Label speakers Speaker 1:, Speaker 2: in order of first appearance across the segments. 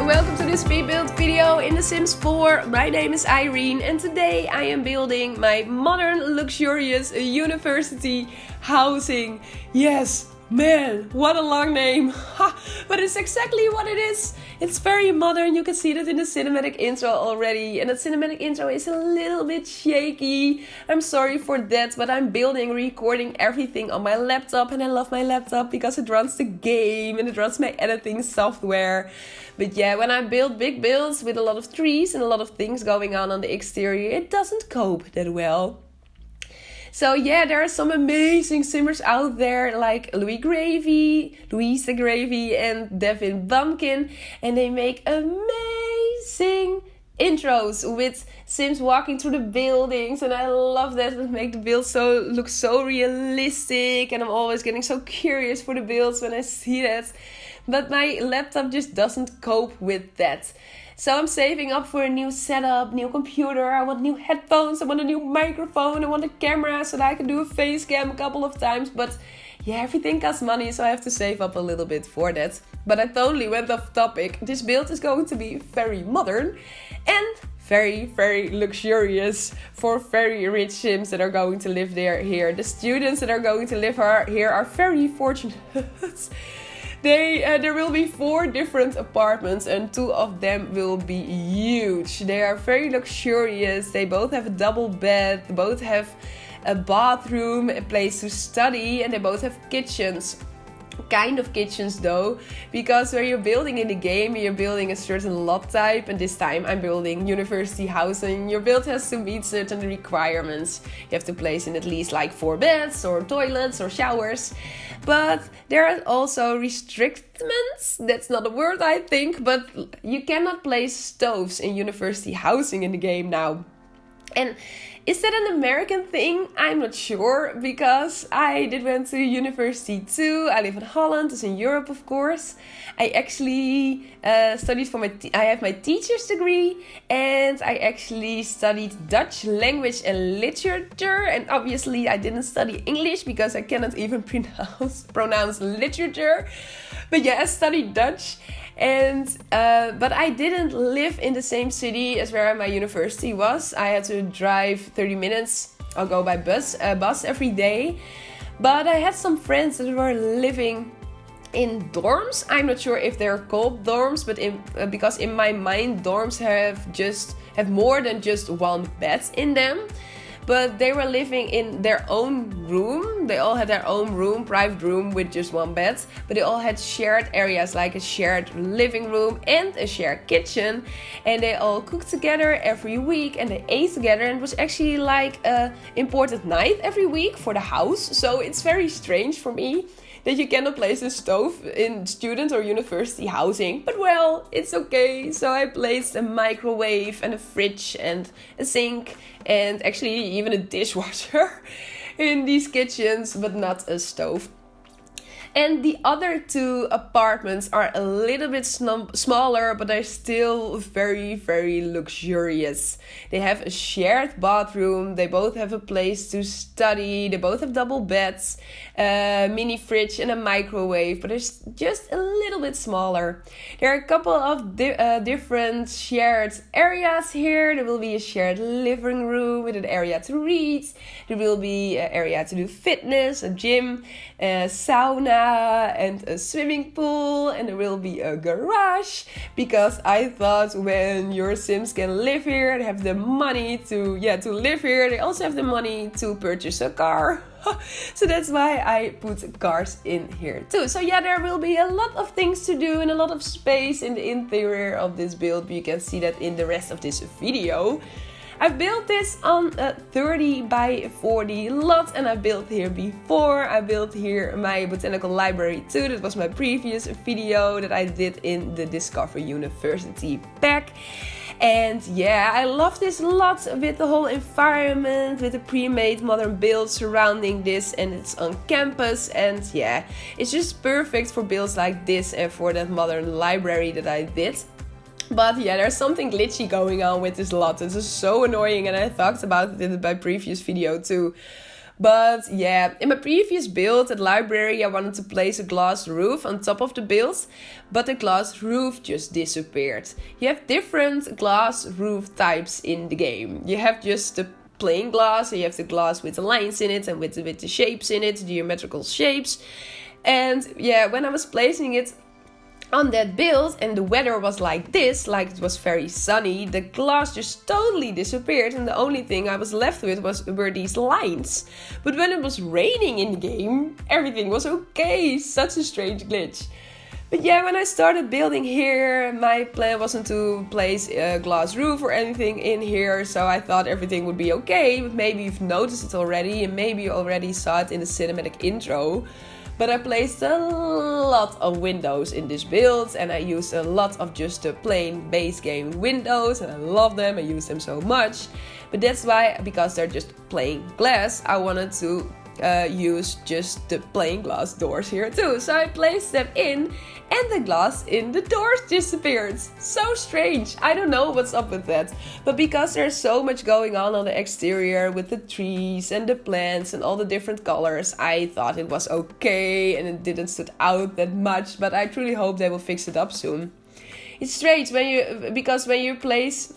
Speaker 1: welcome to this speed build video in The Sims 4. My name is Irene and today I am building my modern, luxurious university housing. Yes, man, what a long name. But it's exactly what it is. It's very modern. You can see that in the cinematic intro already. And that cinematic intro is a little bit shaky. I'm sorry for that, but I'm recording everything on my laptop. And I love my laptop because it runs the game and it runs my editing software. But yeah, when I build big builds with a lot of trees and a lot of things going on the exterior, it doesn't cope that well. So yeah, there are some amazing simmers out there like Louisa Gravy and Devin Bumpkin. And they make amazing intros with Sims walking through the buildings. And I love that. It makes the builds look so realistic. And I'm always getting so curious for the builds when I see that. But my laptop just doesn't cope with that. So I'm saving up for a new setup, new computer. I want new headphones, I want a new microphone, I want a camera so that I can do a face cam a couple of times. But yeah, everything costs money, so I have to save up a little bit for that. But I totally went off topic. This build is going to be very modern and very, very luxurious for very rich Sims that are going to live here. The students that are going to live here are very fortunate. There will be 4 different apartments and 2 of them will be huge. They are very luxurious. They both have a double bed, they both have a bathroom, a place to study, and they both have kitchens. Kind of kitchens though, because when you're building in the game, you're building a certain lot type, and this time I'm building university housing. Your build has to meet certain requirements. You have to place in at least like 4 beds or toilets or showers. But there are also restrictions. That's not a word, I think, but you cannot place stoves in university housing in the game now. And is that an American thing? I'm not sure, because I went to university too. I live in Holland, it's in Europe of course. I actually studied for I have my teacher's degree, and I actually studied Dutch language and literature. And obviously I didn't study English because I cannot even pronounce literature. But yeah, I studied Dutch. And but I didn't live in the same city as where my university was. I had to drive 30 minutes. I'll go by bus every day. But I had some friends that were living in dorms. I'm not sure if they're called dorms, but because in my mind dorms have more than just one bed in them. But they were living in their own room. They all had their own room, private room with just one bed. But they all had shared areas like a shared living room and a shared kitchen. And they all cooked together every week and they ate together. And it was actually like an important night every week for the house. So it's very strange for me that you cannot place a stove in student or university housing. But well, it's okay. So I placed a microwave and a fridge and a sink and actually even a dishwasher in these kitchens, but not a stove. And the other 2 apartments are a little bit smaller, but they're still very, very luxurious. They have a shared bathroom. They both have a place to study. They both have double beds, a mini fridge and a microwave, but it's just a little bit smaller. There are a couple of different shared areas here. There will be a shared living room with an area to read. There will be an area to do fitness, a gym, a sauna, and a swimming pool, and there will be a garage, because I thought when your Sims can live here, they have the money to live here, they also have the money to purchase a car. So that's why I put cars in here too. So yeah, there will be a lot of things to do and a lot of space in the interior of this build, but you can see that in the rest of this video. I built this on a 30 by 40 lot, and I built here before. I built here my botanical library too. That was my previous video that I did in the Discover University pack. And yeah, I love this a lot with the whole environment, with the pre-made modern build surrounding this, and it's on campus. And yeah, it's just perfect for builds like this and for that modern library that I did. But yeah, there's something glitchy going on with this lot. This is so annoying, and I talked about it in my previous video too. But yeah, in my previous build at library, I wanted to place a glass roof on top of the build, but the glass roof just disappeared. You have different glass roof types in the game. You have just the plain glass, and you have the glass with the lines in it and with the shapes in it, geometrical shapes. And yeah, when I was placing it on that build and the weather was like this, like it was very sunny, the glass just totally disappeared, and the only thing I was left with were these lines. But when it was raining in the game, everything was okay. Such a strange glitch. But yeah, when I started building here, my plan wasn't to place a glass roof or anything in here, so I thought everything would be okay. But maybe you've noticed it already, and maybe you already saw it in the cinematic intro. But I placed a lot of windows in this build, and I used a lot of just the plain base game windows, and I love them, I use them so much. But that's why, because they're just plain glass, I wanted to use just the plain glass doors here too. So I placed them in, and the glass in the doors disappeared. So strange. I don't know what's up with that. But because there's so much going on the exterior with the trees and the plants and all the different colors, I thought it was okay and it didn't stood out that much. But I truly hope they will fix it up soon. It's strange because when you place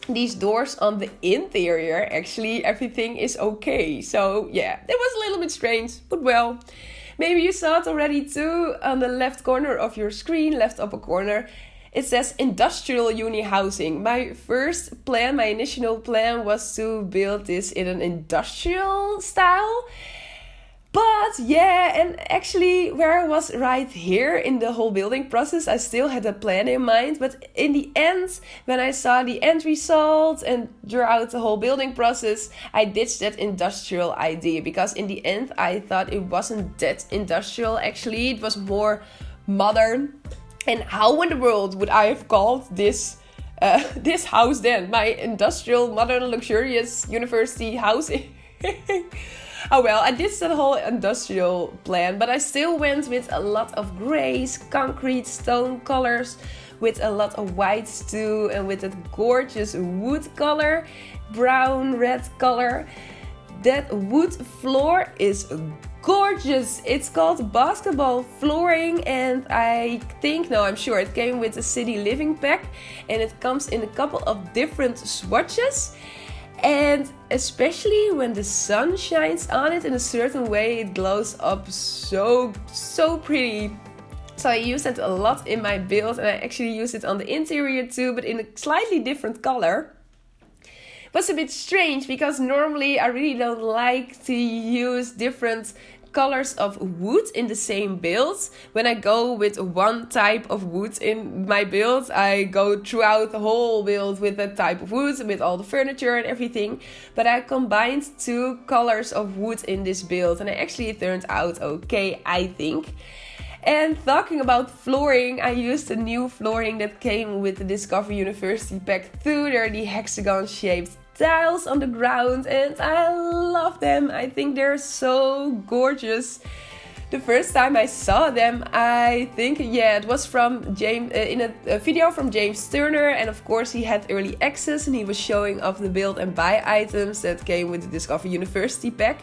Speaker 1: these doors on the interior, actually everything is okay. So yeah, it was a little bit strange, but well, maybe you saw it already too. On the left corner of your screen, left upper corner, it says industrial uni housing. My first plan, my initial plan was to build this in an industrial style. But yeah, and actually where I was right here in the whole building process, I still had a plan in mind. But in the end, when I saw the end result and throughout the whole building process, I ditched that industrial idea. Because in the end, I thought it wasn't that industrial actually. It was more modern. And how in the world would I have called this this house then? My industrial, modern, luxurious university housing? Oh well, I did that whole industrial plan, but I still went with a lot of grays, concrete, stone colors, with a lot of whites too, and with that gorgeous wood color, brown, red color. That wood floor is gorgeous. It's called basketball flooring, and I'm sure it came with the city living pack, and it comes in a couple of different swatches. And especially when the sun shines on it in a certain way, it glows up so pretty. So I use it a lot in my build, and I actually use it on the interior too, but in a slightly different color. It was a bit strange because normally I really don't like to use different colors of wood in the same build. When I go with one type of wood in my build, I go throughout the whole build with that type of wood, with all the furniture and everything. But I combined two colors of wood in this build, and it actually turned out okay, I think. And talking about flooring, I used a new flooring that came with the Discover University pack too. They're the hexagon shaped tiles on the ground, and I love them. I think they're so gorgeous. The first time I saw them, I think, it was from James, in a video from James Turner, and of course he had early access and he was showing off the build and buy items that came with the Discover University pack.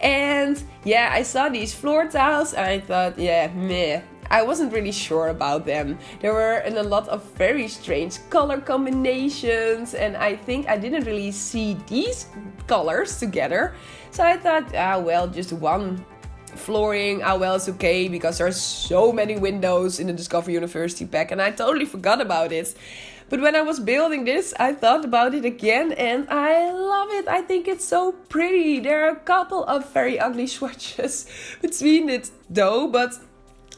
Speaker 1: And yeah, I saw these floor tiles and I thought, meh. I wasn't really sure about them. There were a lot of very strange color combinations, and I think I didn't really see these colors together. So I thought, just one flooring, it's okay, because there's so many windows in the Discover University pack, and I totally forgot about it. But when I was building this, I thought about it again, and I love it. I think it's so pretty. There are a couple of very ugly swatches between it though, but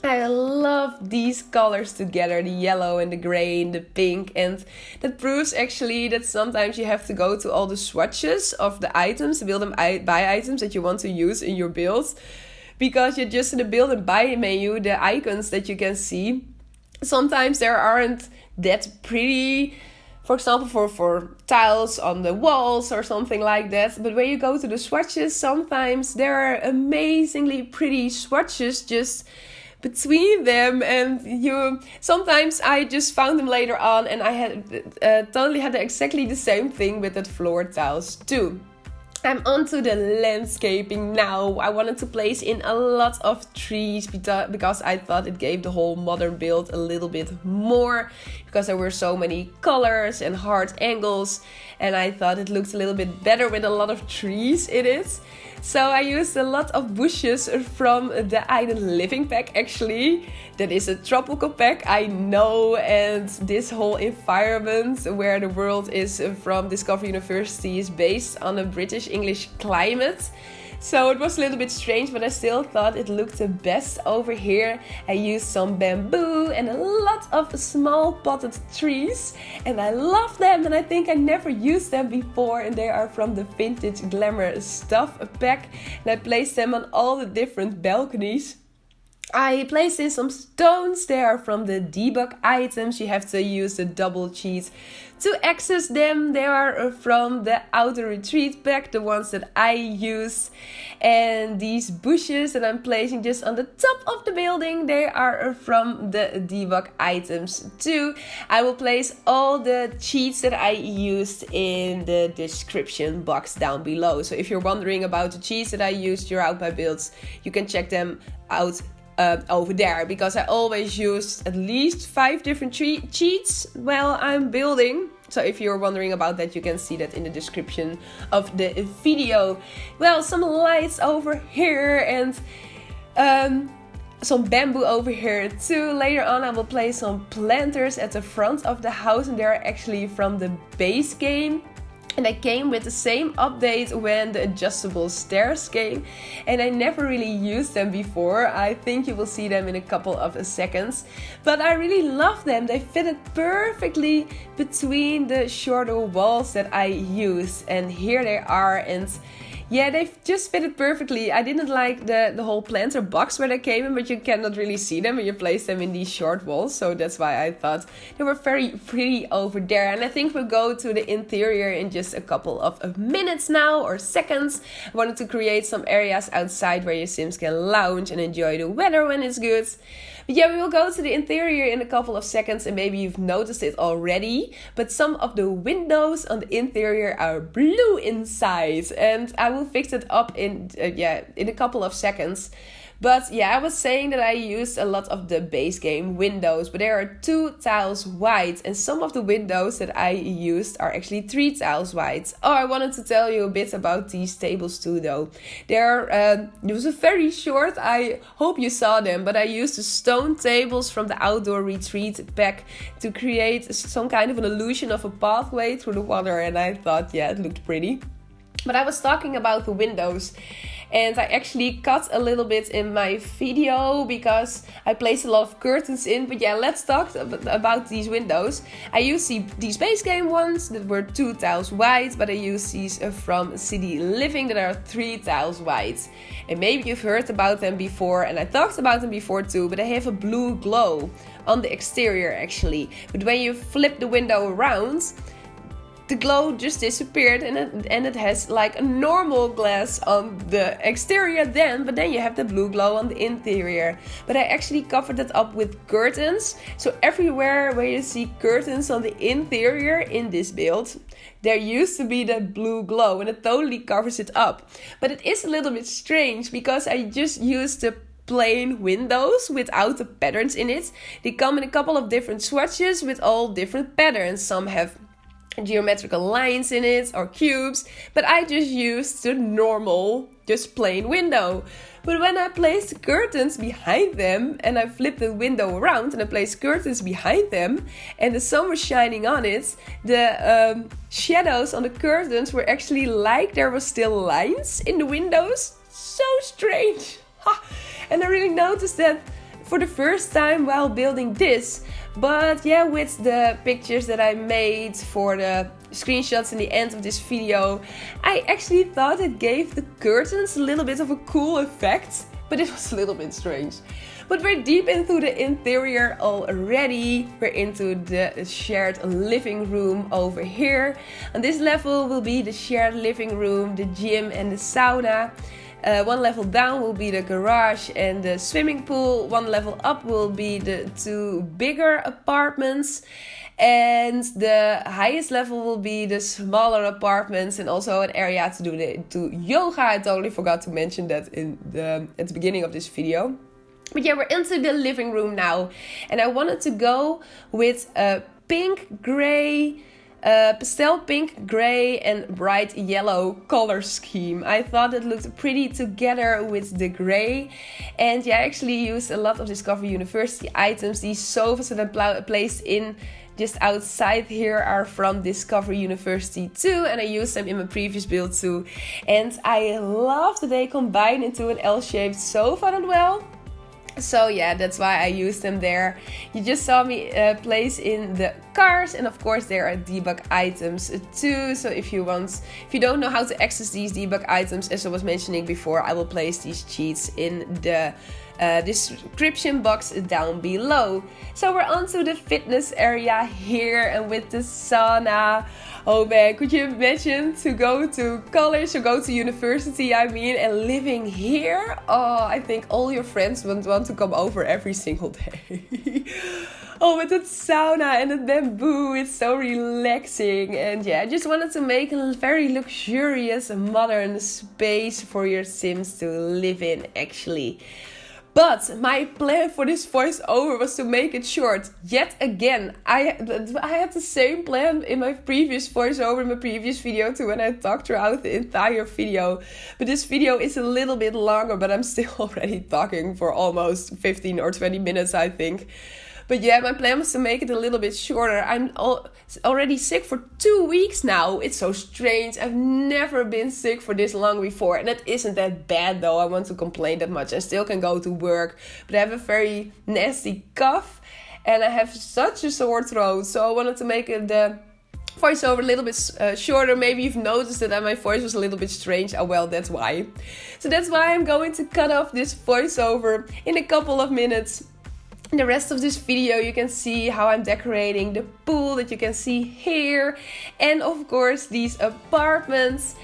Speaker 1: I love these colors together, the yellow and the gray and the pink, and that proves actually that sometimes you have to go to all the swatches of the items, the build and buy items that you want to use in your build, because you're just in the build and buy menu, the icons that you can see, sometimes there aren't that pretty. For example, for tiles on the walls or something like that. But when you go to the swatches, sometimes there are amazingly pretty swatches just between them, and sometimes I just found them later on, and I had totally had exactly the same thing with that floor tiles too. I'm onto the landscaping now. I wanted to place in a lot of trees because I thought it gave the whole modern build a little bit more, because there were so many colors and hard angles, and I thought it looked a little bit better with a lot of trees in it. So I used a lot of bushes from the Island Living pack actually. That is a tropical pack, I know, and this whole environment where the world is from Discovery University is based on a British English climate. So it was a little bit strange, but I still thought it looked the best over here. I used some bamboo and a lot of small potted trees, and I love them, and I think I never used them before, and they are from the Vintage Glamour Stuff pack, and I placed them on all the different balconies. I placed in some stones. They are from the debug items. You have to use the double cheat to access them. They are from the Outer Retreat pack, the ones that I used. And these bushes that I'm placing just on the top of the building, they are from the debug items too. I will place all the cheats that I used in the description box down below. So if you're wondering about the cheats that I used throughout my builds, you can check them out over there, because I always use at least 5 different cheats while I'm building. So if you're wondering about that, you can see that in the description of the video. Well, some lights over here and some bamboo over here too. Later on I will place some planters at the front of the house, and they're actually from the base game. And I came with the same update when the adjustable stairs came, and I never really used them before. I think you will see them in a couple of seconds, but I really love them. They fitted perfectly between the shorter walls that I used, and here they are. And yeah, they just fitted perfectly. I didn't like the whole planter box where they came in, but you cannot really see them when you place them in these short walls. So that's why I thought they were very pretty over there. And I think we'll go to the interior in just a couple of minutes now, or seconds. I wanted to create some areas outside where your Sims can lounge and enjoy the weather when it's good. But yeah, we will go to the interior in a couple of seconds, and maybe you've noticed it already, but some of the windows on the interior are blue inside, and I will fix it up in a couple of seconds. But yeah, I was saying that I used a lot of the base game windows, but there are 2 tiles wide, and some of the windows that I used are actually 3 tiles wide. Oh, I wanted to tell you a bit about these tables too though. It was a very short, I hope you saw them, but I used the stone tables from the Outdoor Retreat pack to create some kind of an illusion of a pathway through the water, and I thought, yeah, it looked pretty. But I was talking about the windows, and I actually cut a little bit in my video because I placed a lot of curtains in. But yeah, let's talk about these windows. I used these base game ones that were 2 tiles wide, but I used these from City Living that are 3 tiles wide. And maybe you've heard about them before, and I talked about them before too, but they have a blue glow on the exterior actually. But when you flip the window around, the glow just disappeared, and it has like a normal glass on the exterior but then you have the blue glow on the interior. But I actually covered it up with curtains, so everywhere where you see curtains on the interior in this build, there used to be that blue glow, and it totally covers it up. But it is a little bit strange because I just used the plain windows without the patterns in it. They come in a couple of different swatches with all different patterns. Some have geometrical lines in it or cubes, but I just used the normal, just plain window. But when I placed curtains behind them, and I flipped the window around and I placed curtains behind them, and the sun was shining on it, the shadows on the curtains were actually like there were still lines in the windows. So strange. And I really noticed that for the first time while building this. But yeah, with the pictures that I made for the screenshots in the end of this video, I actually thought it gave the curtains a little bit of a cool effect, but it was a little bit strange. But we're deep into the interior already. We're into the shared living room over here. On this level will be the shared living room, the gym and the sauna. 1 level down will be the garage and the swimming pool. 1 level up will be the 2 bigger apartments. And the highest level will be the smaller apartments and also an area to yoga. I totally forgot to mention that at the beginning of this video. But yeah, we're into the living room now. And I wanted to go with a pink, gray, pastel pink, gray and bright yellow color scheme. I thought it looked pretty together with the gray. And yeah, I actually used a lot of Discover University items. These sofas that I placed in just outside here are from Discover University too, and I used them in my previous build too. And I love that they combine into an L-shaped sofa as well. So yeah, that's why I used them there. You just saw me place in the cars, and of course there are debug items too. So if you don't know how to access these debug items, as I was mentioning before, I will place these cheats in the description box down below. So we're on to the fitness area here, and with the sauna. Oh man, could you imagine to go to college or go to university, and living here? Oh, I think all your friends would want to come over every single day. Oh, with that sauna and the bamboo, it's so relaxing. And yeah, I just wanted to make a very luxurious, modern space for your Sims to live in, actually. But my plan for this voiceover was to make it short. Yet again, I had the same plan in my previous voiceover, in my previous video too, when I talked throughout the entire video. But this video is a little bit longer, but I'm still already talking for almost 15 or 20 minutes, I think. But yeah, my plan was to make it a little bit shorter. I'm already sick for 2 weeks now. It's so strange. I've never been sick for this long before. And it isn't that bad though. I want to complain that much. I still can go to work. But I have a very nasty cough. And I have such a sore throat. So I wanted to make the voiceover a little bit shorter. Maybe you've noticed that my voice was a little bit strange. Oh well, that's why. So that's why I'm going to cut off this voiceover in a couple of minutes. In the rest of this video you can see how I'm decorating the pool that you can see here, and of course these apartments.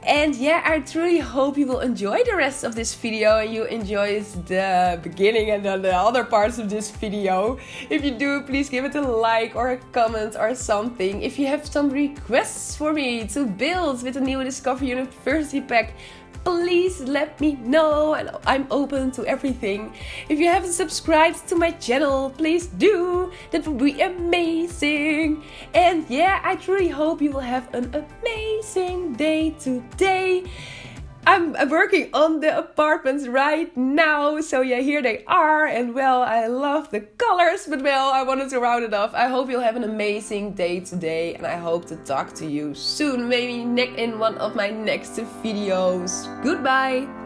Speaker 1: And yeah, I truly hope you will enjoy the rest of this video and you enjoyed the beginning and then the other parts of this video. If you do, please give it a like or a comment or something. If you have some requests for me to build with the new Discover University pack, please let me know, and I'm open to everything. If you haven't subscribed to my channel, please do. That would be amazing. And yeah, I truly hope you will have an amazing day today. I'm working on the apartments right now, so yeah, here they are, and well, I love the colors, but well, I wanted to round it off. I hope you'll have an amazing day today, and I hope to talk to you soon, maybe in one of my next videos. Goodbye!